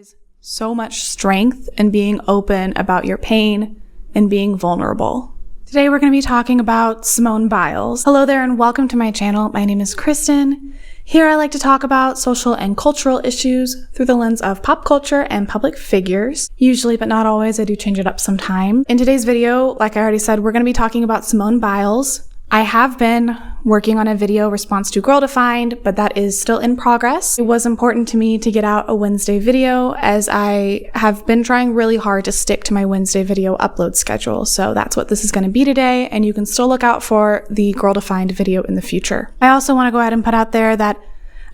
is so much strength in being open about your pain and being vulnerable. Today we're going to be talking about Simone Biles. Hello there and welcome to my channel. My name is Kristen. Here I like to talk about social and cultural issues through the lens of pop culture and public figures. Usually, but not always, I do change it up sometime. In today's video, like I already said, we're going to be talking about Simone Biles. I have been working on a video response to Girl Defined, but that is still in progress. It was important to me to get out a Wednesday video as I have been trying really hard to stick to my Wednesday video upload schedule. So that's what this is going to be today, and you can still look out for the Girl Defined video in the future. I also want to go ahead and put out there that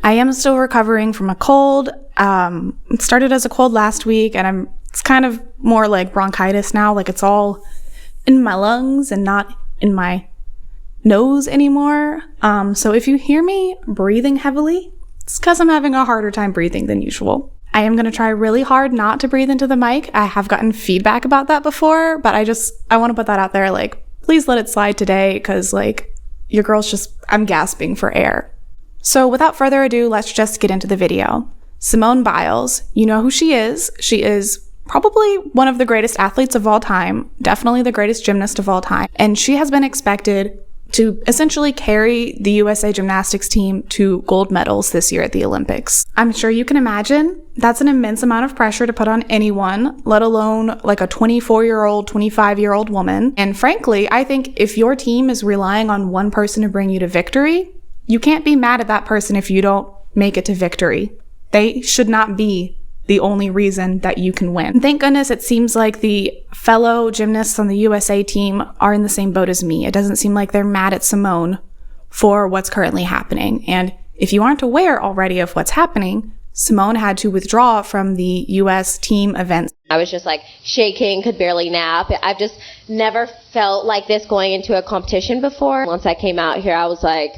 I am still recovering from a cold. It started as a cold last week, and it's kind of more like bronchitis now, like it's all in my lungs and not in my nose anymore. So if you hear me breathing heavily, it's because I'm having a harder time breathing than usual. I am going to try really hard not to breathe into the mic. I have gotten feedback about that before, but I want to put that out there. Like, please let it slide today because your girl's I'm gasping for air. So without further ado, let's just get into the video. Simone Biles, you know who she is. She is probably one of the greatest athletes of all time, definitely the greatest gymnast of all time. And she has been expected to essentially carry the USA gymnastics team to gold medals this year at the Olympics. I'm sure you can imagine that's an immense amount of pressure to put on anyone, let alone like a 24-year-old, 25-year-old woman. And frankly, I think if your team is relying on one person to bring you to victory, you can't be mad at that person if you don't make it to victory. They should not be the only reason that you can win. And thank goodness it seems like the fellow gymnasts on the USA team are in the same boat as me. It doesn't seem like they're mad at Simone for what's currently happening. And if you aren't aware already of what's happening, Simone had to withdraw from the US team events. I was just shaking, could barely nap. I've just never felt like this going into a competition before. Once I came out here, I was like,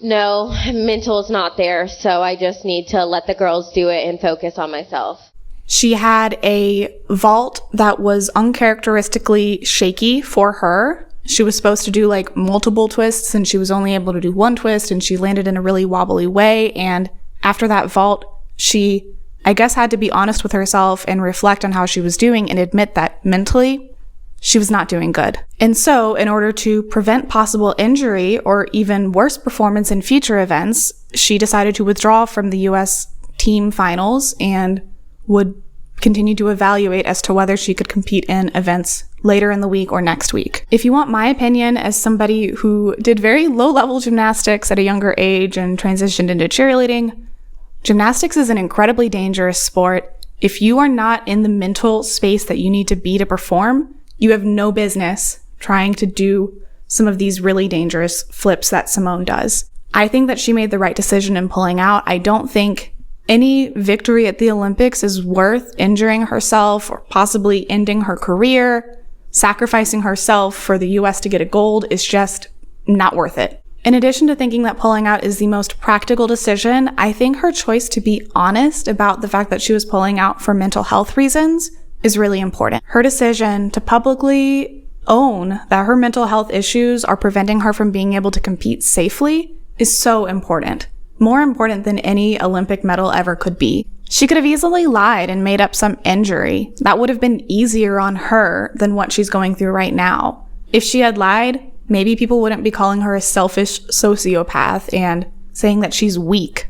no, mental is not there, so I just need to let the girls do it and focus on myself. She had a vault that was uncharacteristically shaky for her. She was supposed to do multiple twists, and she was only able to do one twist, and she landed in a really wobbly way. And after that vault, she, I guess, had to be honest with herself and reflect on how she was doing and admit that mentally, she was not doing good. And so, in order to prevent possible injury or even worse performance in future events, she decided to withdraw from the US team finals and would continue to evaluate as to whether she could compete in events later in the week or next week. If you want my opinion as somebody who did very low-level gymnastics at a younger age and transitioned into cheerleading, gymnastics is an incredibly dangerous sport. If you are not in the mental space that you need to be to perform, you have no business trying to do some of these really dangerous flips that Simone does. I think that she made the right decision in pulling out. I don't think any victory at the Olympics is worth injuring herself or possibly ending her career. Sacrificing herself for the US to get a gold is just not worth it. In addition to thinking that pulling out is the most practical decision, I think her choice to be honest about the fact that she was pulling out for mental health reasons is really important. Her decision to publicly own that her mental health issues are preventing her from being able to compete safely is so important. More important than any Olympic medal ever could be. She could have easily lied and made up some injury. That would have been easier on her than what she's going through right now. If she had lied, maybe people wouldn't be calling her a selfish sociopath and saying that she's weak.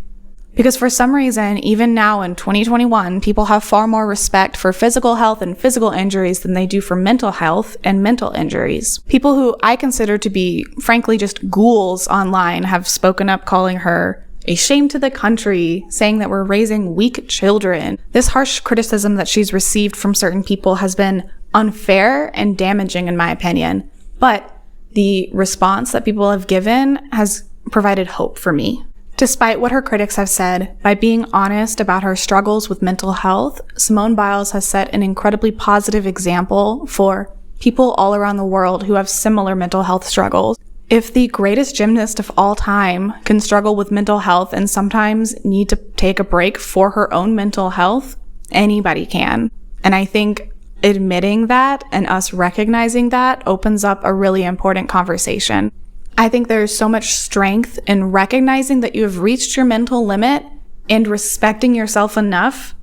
Because for some reason, even now in 2021, people have far more respect for physical health and physical injuries than they do for mental health and mental injuries. People who I consider to be, frankly, just ghouls online have spoken up calling her a shame to the country, saying that we're raising weak children. This harsh criticism that she's received from certain people has been unfair and damaging in my opinion. But the response that people have given has provided hope for me. Despite what her critics have said, by being honest about her struggles with mental health, Simone Biles has set an incredibly positive example for people all around the world who have similar mental health struggles. If the greatest gymnast of all time can struggle with mental health and sometimes need to take a break for her own mental health, anybody can. And I think admitting that and us recognizing that opens up a really important conversation. I think there's so much strength in recognizing that you have reached your mental limit and respecting yourself enough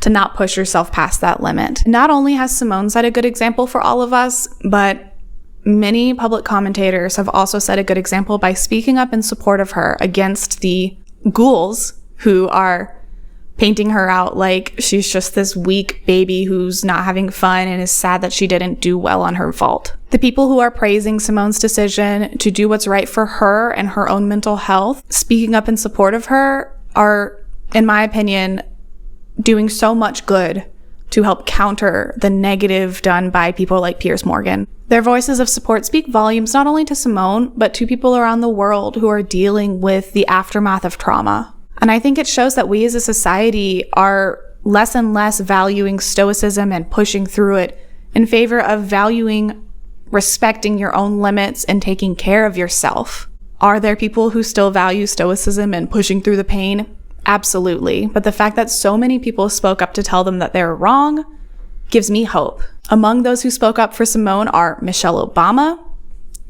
to not push yourself past that limit. Not only has Simone set a good example for all of us, but many public commentators have also set a good example by speaking up in support of her against the ghouls who are painting her out like she's just this weak baby who's not having fun and is sad that she didn't do well on her vault. The people who are praising Simone's decision to do what's right for her and her own mental health, speaking up in support of her, are, in my opinion, doing so much good to help counter the negative done by people like Piers Morgan. Their voices of support speak volumes not only to Simone, but to people around the world who are dealing with the aftermath of trauma. And I think it shows that we as a society are less and less valuing stoicism and pushing through it in favor of valuing respecting your own limits and taking care of yourself. Are there people who still value stoicism and pushing through the pain? Absolutely. But the fact that so many people spoke up to tell them that they're wrong gives me hope. Among those who spoke up for Simone are Michelle Obama,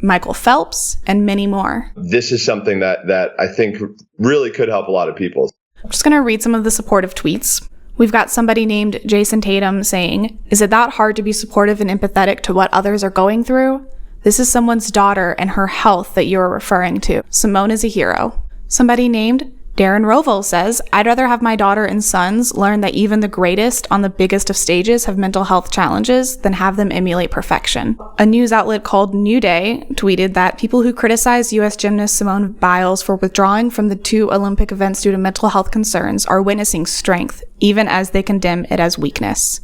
Michael Phelps, and many more. This is something that I think really could help a lot of people. I'm just going to read some of the supportive tweets. We've got somebody named Jason Tatum saying, "Is it that hard to be supportive and empathetic to what others are going through? This is someone's daughter and her health that you're referring to. Simone is a hero." Somebody named Darren Rovell says, "I'd rather have my daughter and sons learn that even the greatest on the biggest of stages have mental health challenges than have them emulate perfection." A news outlet called New Day tweeted that people who criticize U.S. gymnast Simone Biles for withdrawing from the 2 Olympic events due to mental health concerns are witnessing strength, even as they condemn it as weakness.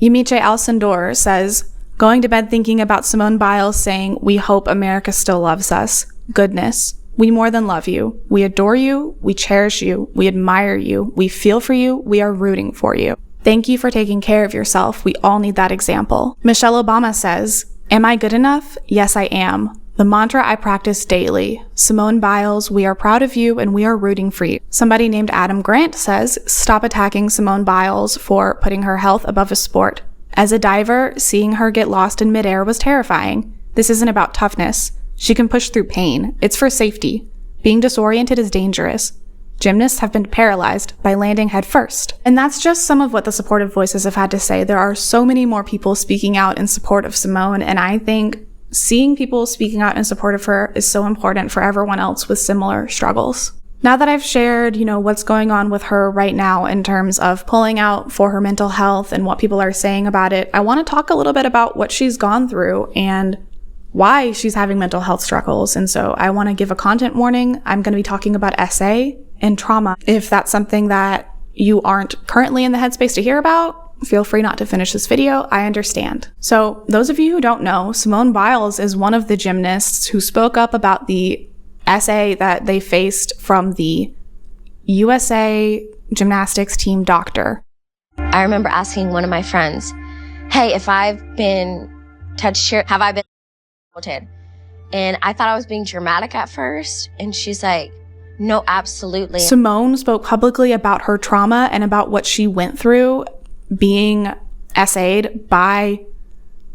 Yamiche Alcindor says, "Going to bed thinking about Simone Biles saying, 'We hope America still loves us.' Goodness. We more than love you. We adore you. We cherish you. We admire you. We feel for you. We are rooting for you. Thank you for taking care of yourself. We all need that example." Michelle Obama says, "Am I good enough? Yes, I am. The mantra I practice daily. Simone Biles, we are proud of you and we are rooting for you." Somebody named Adam Grant says, "Stop attacking Simone Biles for putting her health above a sport. As a diver, seeing her get lost in midair was terrifying. This isn't about toughness. She can push through pain. It's for safety. Being disoriented is dangerous. Gymnasts have been paralyzed by landing head first." And that's just some of what the supportive voices have had to say. There are so many more people speaking out in support of Simone, and I think seeing people speaking out in support of her is so important for everyone else with similar struggles. Now that I've shared, what's going on with her right now in terms of pulling out for her mental health and what people are saying about it, I want to talk a little bit about what she's gone through and why she's having mental health struggles. And so I want to give a content warning. I'm going to be talking about SA and trauma. If that's something that you aren't currently in the headspace to hear about, feel free not to finish this video. I understand. So those of you who don't know, Simone Biles is one of the gymnasts who spoke up about the SA that they faced from the USA gymnastics team doctor. I remember asking one of my friends, "Hey, if I've been touched here, have I been assaulted?" And I thought I was being dramatic at first. And she's like, "No, absolutely." Simone spoke publicly about her trauma and about what she went through being SA'd by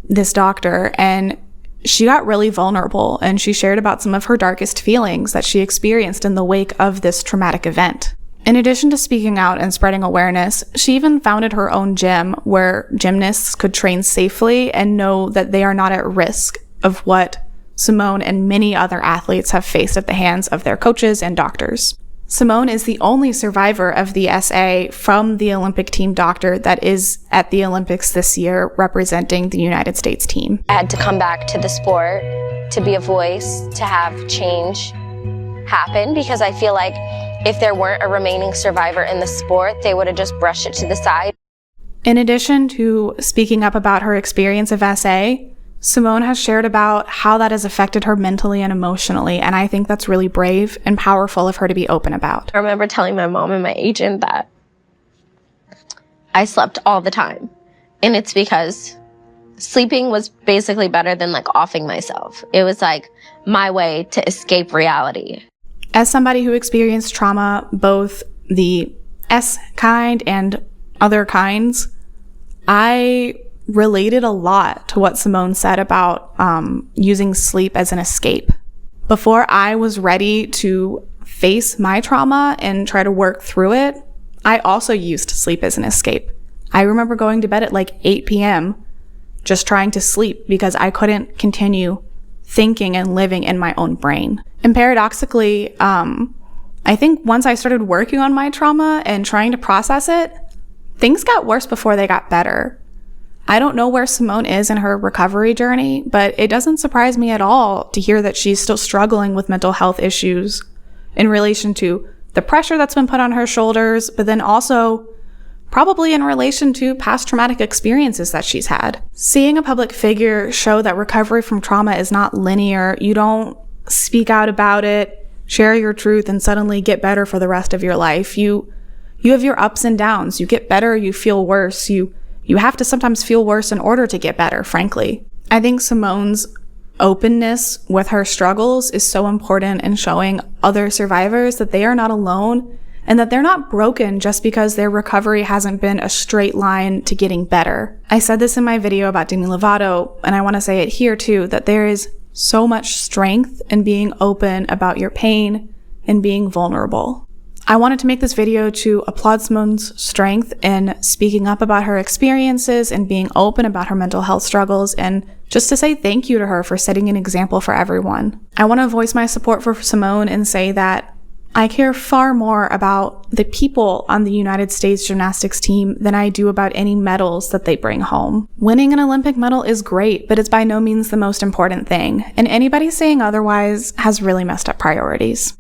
this doctor. And she got really vulnerable and she shared about some of her darkest feelings that she experienced in the wake of this traumatic event. In addition to speaking out and spreading awareness, she even founded her own gym where gymnasts could train safely and know that they are not at risk of what Simone and many other athletes have faced at the hands of their coaches and doctors. Simone is the only survivor of the SA from the Olympic team doctor that is at the Olympics this year representing the United States team. I had to come back to the sport to be a voice, to have change happen, because I feel like if there weren't a remaining survivor in the sport, they would have just brushed it to the side. In addition to speaking up about her experience of SA, Simone has shared about how that has affected her mentally and emotionally, and I think that's really brave and powerful of her to be open about. I remember telling my mom and my agent that I slept all the time, and it's because sleeping was basically better than offing myself. It was my way to escape reality. As somebody who experienced trauma, both the S kind and other kinds, I related a lot to what Simone said about using sleep as an escape. Before I was ready to face my trauma and try to work through it, I also used sleep as an escape. I remember going to bed at like 8 p.m. just trying to sleep because I couldn't continue thinking and living in my own brain. And paradoxically, I think once I started working on my trauma and trying to process it, things got worse before they got better. I don't know where Simone is in her recovery journey, but it doesn't surprise me at all to hear that she's still struggling with mental health issues in relation to the pressure that's been put on her shoulders, but then also probably in relation to past traumatic experiences that she's had. Seeing a public figure show that recovery from trauma is not linear, you don't speak out about it, share your truth, and suddenly get better for the rest of your life. You have your ups and downs. You get better, you feel worse. You have to sometimes feel worse in order to get better, frankly. I think Simone's openness with her struggles is so important in showing other survivors that they are not alone and that they're not broken just because their recovery hasn't been a straight line to getting better. I said this in my video about Demi Lovato, and I want to say it here too, that there is so much strength in being open about your pain and being vulnerable. I wanted to make this video to applaud Simone's strength in speaking up about her experiences and being open about her mental health struggles, and just to say thank you to her for setting an example for everyone. I want to voice my support for Simone and say that I care far more about the people on the United States gymnastics team than I do about any medals that they bring home. Winning an Olympic medal is great, but it's by no means the most important thing, and anybody saying otherwise has really messed up priorities.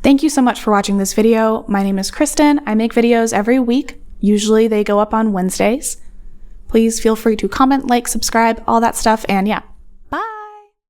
Thank you so much for watching this video. My name is Kristen. I make videos every week. Usually they go up on Wednesdays. Please feel free to comment, like, subscribe, all that stuff, and yeah,